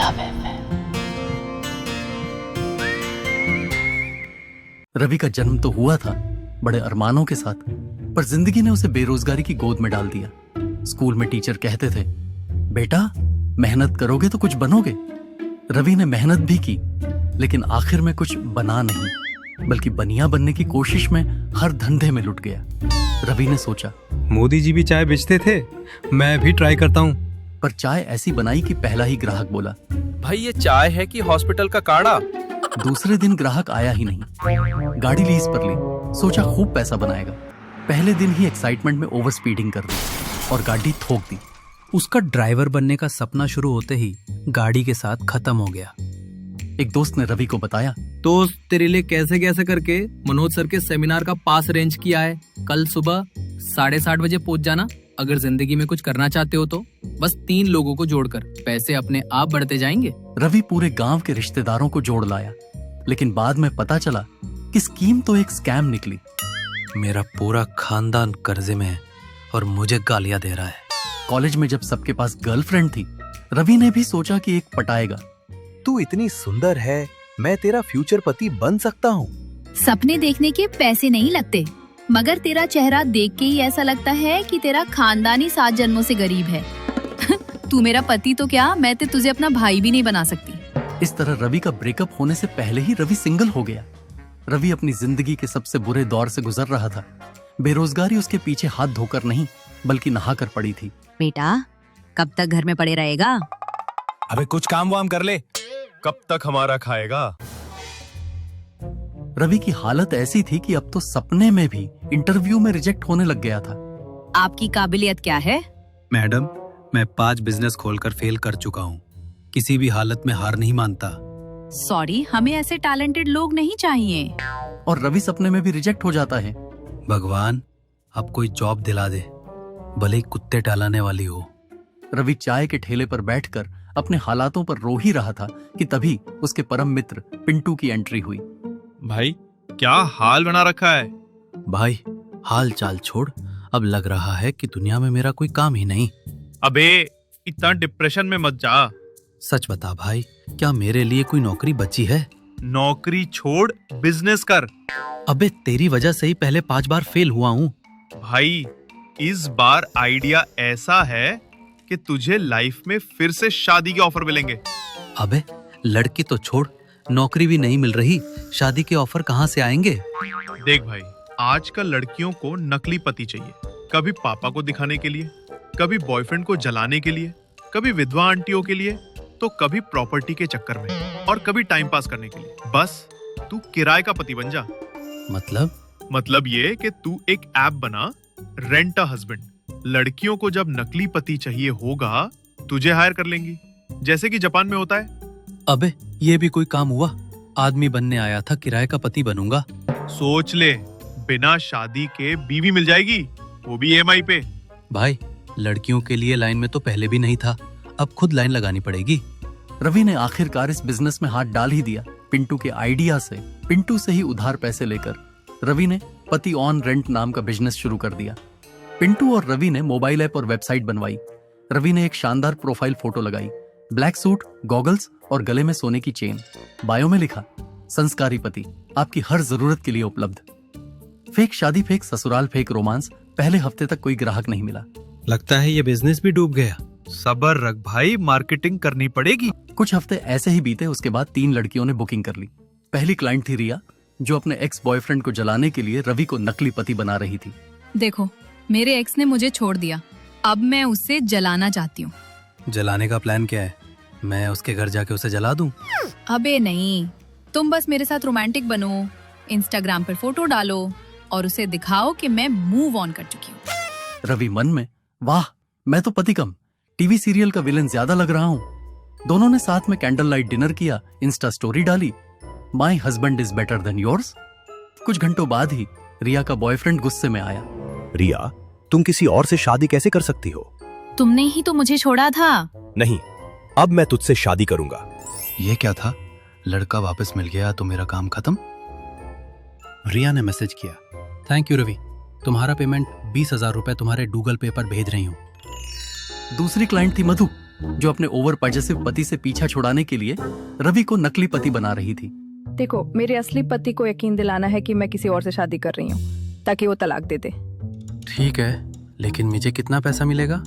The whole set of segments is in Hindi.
Love FM। रवि का जन्म तो हुआ था बड़े अरमानों के साथ, पर जिंदगी ने उसे बेरोजगारी की गोद में डाल दिया। स्कूल में टीचर कहते थे, बेटा मेहनत करोगे तो कुछ बनोगे। रवि ने मेहनत भी की, लेकिन आखिर में कुछ बना नहीं, बल्कि बनिया बनने की कोशिश में हर धंधे में लुट गया। रवि ने सोचा, मोदी जी भी चाय बेचते थे, मैं भी ट्राई करता हूँ। पर चाय ऐसी बनाई कि पहला ही ग्राहक बोला, भाई ये चाय है कि हॉस्पिटल का काढ़ा। दूसरे दिन ग्राहक आया ही नहीं। गाड़ी लीज पर ली, सोचा खूब पैसा बनाएगा। पहले दिन ही एक्साइटमेंट में ओवर स्पीडिंग कर दी और गाड़ी ठोक दी। उसका ड्राइवर बनने का सपना शुरू होते ही गाड़ी के साथ खत्म हो गया। एक दोस्त ने रवि को बताया, तो तेरे लिए कैसे कैसे करके मनोज सर के सेमिनार का पास अरेंज किया है। कल सुबह 7:30 बजे पहुंच जाना। अगर जिंदगी में कुछ करना चाहते हो तो बस 3 लोगों को जोड़कर पैसे अपने आप बढ़ते जाएंगे। रवि पूरे गांव के रिश्तेदारों को जोड़ लाया, लेकिन बाद में पता चला कि स्कीम तो एक स्कैम निकली। मेरा पूरा खानदान कर्जे में है और मुझे गालियां दे रहा है। कॉलेज में जब सबके पास गर्लफ्रेंड थी, रवि ने भी सोचा कि एक पटाएगा। तू इतनी सुंदर है, मैं तेरा फ्यूचर पति बन सकता हूँ। सपने देखने के पैसे नहीं लगते, मगर तेरा चेहरा देख के ही ऐसा लगता है कि तेरा खानदान ही 7 जन्मों से गरीब है। तू मेरा पति तो क्या, मैं तो तुझे अपना भाई भी नहीं बना सकती। इस तरह रवि का ब्रेकअप होने से पहले ही रवि सिंगल हो गया। रवि अपनी जिंदगी के सबसे बुरे दौर से गुजर रहा था। बेरोजगारी उसके पीछे हाथ धोकर नहीं, बल्कि नहाकर पड़ी थी। बेटा कब तक घर में पड़े रहेगा? अबे कुछ काम वाम कर ले। कब तक हमारा खाएगा? रवि की हालत ऐसी थी कि अब तो सपने में भी इंटरव्यू में रिजेक्ट होने लग गया था। आपकी काबिलियत क्या है? मैडम, मैं 5 बिजनेस खोलकर फेल कर चुका हूँ। किसी भी हालत में हार नहीं मानता। सॉरी, हमें ऐसे टैलेंटेड लोग नहीं चाहिए। और रवि सपने में भी रिजेक्ट हो जाता है। भगवान अब कोई जॉब दिला दे, भले ही कुत्ते टहलाने वाली हो। रवि चाय के ठेले पर बैठकर अपने हालातों पर रो ही रहा था कि तभी उसके परम मित्र पिंटू की एंट्री हुई। भाई क्या हाल बना रखा है? भाई हाल चाल छोड़, अब लग रहा है कि दुनिया में मेरा कोई काम ही नहीं। अबे इतना डिप्रेशन में मत जा। सच बता भाई, क्या मेरे लिए कोई नौकरी बची है? नौकरी छोड़, बिजनेस कर। अबे तेरी वजह से ही पहले 5 बार फेल हुआ हूँ। भाई इस बार आइडिया ऐसा है कि तुझे लाइफ में फिर से शादी के ऑफर मिलेंगे। अबे लड़की तो छोड़, नौकरी भी नहीं मिल रही, शादी के ऑफर कहाँ से आएंगे? देख भाई, आजकल लड़कियों को नकली पति चाहिए। कभी पापा को दिखाने के लिए, कभी बॉयफ्रेंड को जलाने के लिए, कभी विधवा आंटियों के लिए, तो कभी प्रॉपर्टी के चक्कर में, और कभी टाइम पास करने के लिए। बस तू किराए का पति बन जा। मतलब ये कि तू एक ऐप बना, रेंट अ हस्बैंड। लड़कियों को जब नकली पति चाहिए होगा, तुझे हायर कर लेंगी, जैसे कि जापान में होता है। अबे ये भी कोई काम हुआ? आदमी बनने आया था, किराए का पति बनूंगा। सोच ले, बिना शादी के बीवी मिल जाएगी, वो भी EMI पे। भाई लड़कियों के लिए लाइन में तो पहले भी नहीं था, अब खुद लाइन लगानी पड़ेगी। रवि ने आखिरकार इस बिजनेस में हाथ डाल ही दिया। पिंटू के आइडिया से, पिंटू से ही उधार पैसे लेकर रवि ने पति ऑन रेंट नाम का बिजनेस शुरू कर दिया। पिंटू और रवि ने मोबाइल ऐप और वेबसाइट बनवाई। रवि ने एक शानदार प्रोफाइल फोटो लगाई, ब्लैक सूट, गॉगल्स और गले में सोने की चेन। बायो में लिखा, संस्कारी पति, आपकी हर जरूरत के लिए उपलब्ध। फेक शादी, फेक ससुराल, फेक रोमांस। पहले हफ्ते तक कोई ग्राहक नहीं मिला। लगता है ये बिजनेस भी डूब गया। सबर रख भाई, मार्केटिंग करनी पड़ेगी। कुछ हफ्ते ऐसे ही बीते। उसके बाद 3 लड़कियों ने बुकिंग कर ली। पहली क्लाइंट थी रिया, जो अपने एक्स बॉयफ्रेंड को जलाने के लिए रवि को नकली पति बना रही थी। देखो, मेरे एक्स ने मुझे छोड़ दिया, अब मैं उससे जलाना चाहती हूँ। जलाने का प्लान क्या है? मैं उसके घर जाके उसे जला दूं? अबे नहीं, तुम बस मेरे साथ रोमांटिक बनो, इंस्टाग्राम पर फोटो डालो और उसे दिखाओ कि मैं मूव ऑन कर चुकी हूँ। रवि मन में, वाह मैं तो पति कम, टीवी सीरियल का विलन ज्यादा लग रहा हूँ। दोनों ने साथ में कैंडल लाइट डिनर किया, इंस्टा स्टोरी डाली, my husband is better than yours. कुछ घंटों बाद ही रिया का बॉयफ्रेंड गुस्से में आया। रिया, तुम किसी और से शादी कैसे कर सकती हो? तुमने ही तो मुझे छोड़ा था। नहीं, अब मैं तुझसे शादी करूंगा। ये क्या था? लड़का वापस मिल गया तो मेरा काम खत्म? रिया ने मैसेज किया, थैंक यू रवि, तुम्हारा पेमेंट 20,000 रुपए तुम्हारे गूगल पे पर भेज रही हूँ। दूसरी क्लाइंट थी मधु, जो अपने ओवर पॉजेसिव पति से पीछा छुड़ाने के लिए रवि को नकली पति बना रही थी। देखो, मेरे असली पति को यकीन दिलाना है कि मैं किसी और से शादी कर रही हूँ ताकि वो तलाक दे दे। ठीक है, लेकिन मुझे कितना पैसा मिलेगा?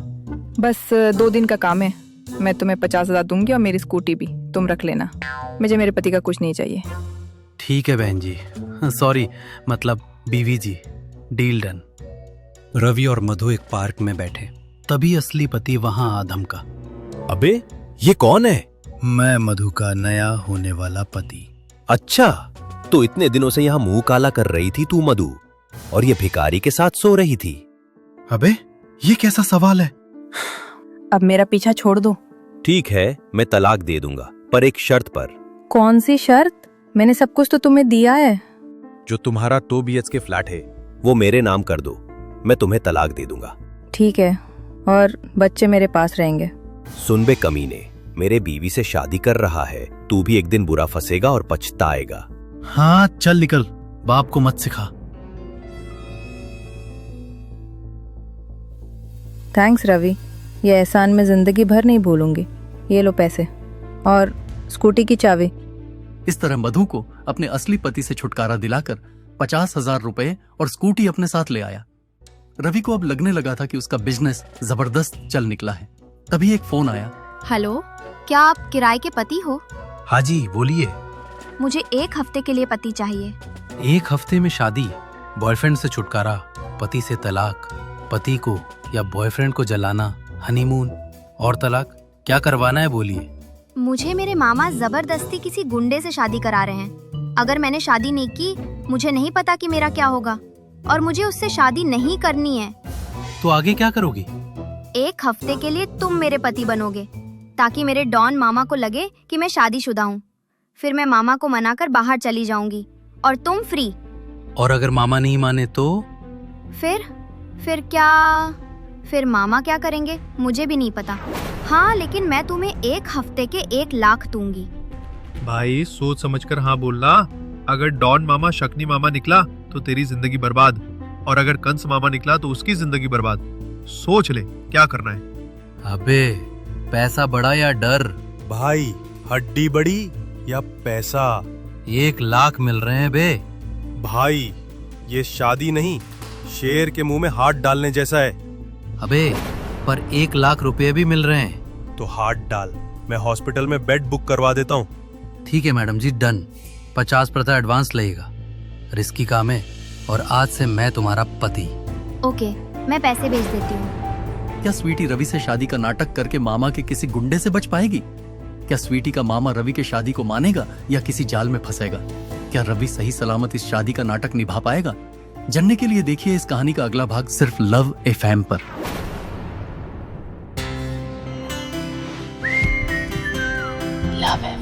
बस 2 दिन का काम है। मैं तुम्हें 50,000 दूंगी और मेरी स्कूटी भी तुम रख लेना। मुझे मेरे पति का कुछ नहीं चाहिए। ठीक है बहन जी, सॉरी मतलब बीवी जी, डील डन। रवि और मधु एक पार्क में बैठे, तभी असली पति वहां आ धमका। अबे ये कौन है? मैं मधु का नया होने वाला पति। अच्छा, तो इतने दिनों से यहाँ मुंह काला कर रही थी तू मधु, और ये भिखारी के साथ सो रही थी। अबे ये कैसा सवाल है? अब मेरा पीछा छोड़ दो। ठीक है, मैं तलाक दे दूंगा, पर एक शर्त पर। कौन सी शर्त? मैंने सब कुछ तो तुम्हें दिया है। जो तुम्हारा 2 BHK फ्लैट है वो मेरे नाम कर दो, मैं तुम्हें तलाक दे दूंगा। ठीक है, और बच्चे मेरे पास रहेंगे। सुन बे कमीने, मेरे बीवी से शादी कर रहा है, तू भी एक दिन बुरा फंसेगा और पछताएगा। हाँ चल निकल, बाप को मत सिखा। थैंक्स रवि, ये एहसान मैं जिंदगी भर नहीं भूलूंगी। ये लो पैसे और स्कूटी की चाबी। इस तरह मधु को अपने असली पति से छुटकारा दिलाकर 50,000 रुपए और स्कूटी अपने साथ ले आया। रवि को अब लगने लगा था कि उसका बिजनेस जबरदस्त चल निकला है। तभी एक फोन आया। हेलो, क्या आप किराए के पति हो? हाँ जी बोलिए। मुझे 1 हफ्ते के लिए पति चाहिए। 1 हफ्ते में शादी, बॉयफ्रेंड से छुटकारा, पति से तलाक, पति को या बॉयफ्रेंड को जलाना, हनीमून और तलाक, क्या करवाना है बोलिए। मुझे मेरे मामा जबरदस्ती किसी गुंडे से शादी करा रहे हैं। अगर मैंने शादी नहीं की, मुझे नहीं पता कि मेरा क्या होगा, और मुझे उससे शादी नहीं करनी है। तो आगे क्या करोगी? 1 हफ्ते के लिए तुम मेरे पति बनोगे, ताकि मेरे डॉन मामा को लगे कि मैं शादीशुदा हूँ। फिर मैं मामा को मनाकर बाहर चली जाऊंगी और तुम फ्री। और अगर मामा नहीं माने तो? फिर क्या? फिर मामा क्या करेंगे मुझे भी नहीं पता। हाँ, लेकिन मैं तुम्हें 1 हफ्ते के 1 लाख दूंगी। भाई सोच समझकर हाँ बोलना। अगर डॉन मामा शकनी मामा निकला तो तेरी जिंदगी बर्बाद, और अगर कंस मामा निकला तो उसकी जिंदगी बर्बाद। सोच ले क्या करना है। अबे पैसा बड़ा या डर? भाई हड्डी बड़ी या पैसा? 1 लाख मिल रहे हैं बे। भाई ये शादी नहीं, शेर के मुंह में हाथ डालने जैसा है। अबे पर 1 लाख रुपए भी मिल रहे हैं। तो हाथ डाल, मैं हॉस्पिटल में बेड बुक करवा देता हूँ। ठीक है मैडम जी, डन। 50% एडवांस लगेगा, रिस्की काम है, और आज से मैं तुम्हारा पति। ओके, मैं पैसे भेज देती हूँ। क्या स्वीटी रवि से शादी का नाटक करके मामा के किसी गुंडे से बच पाएगी? क्या स्वीटी का मामा रवि के शादी को मानेगा या किसी जाल में फंसेगा? क्या रवि सही सलामत इस शादी का नाटक निभा पाएगा? जानने के लिए देखिए इस कहानी का अगला भाग सिर्फ लव FM पर। लव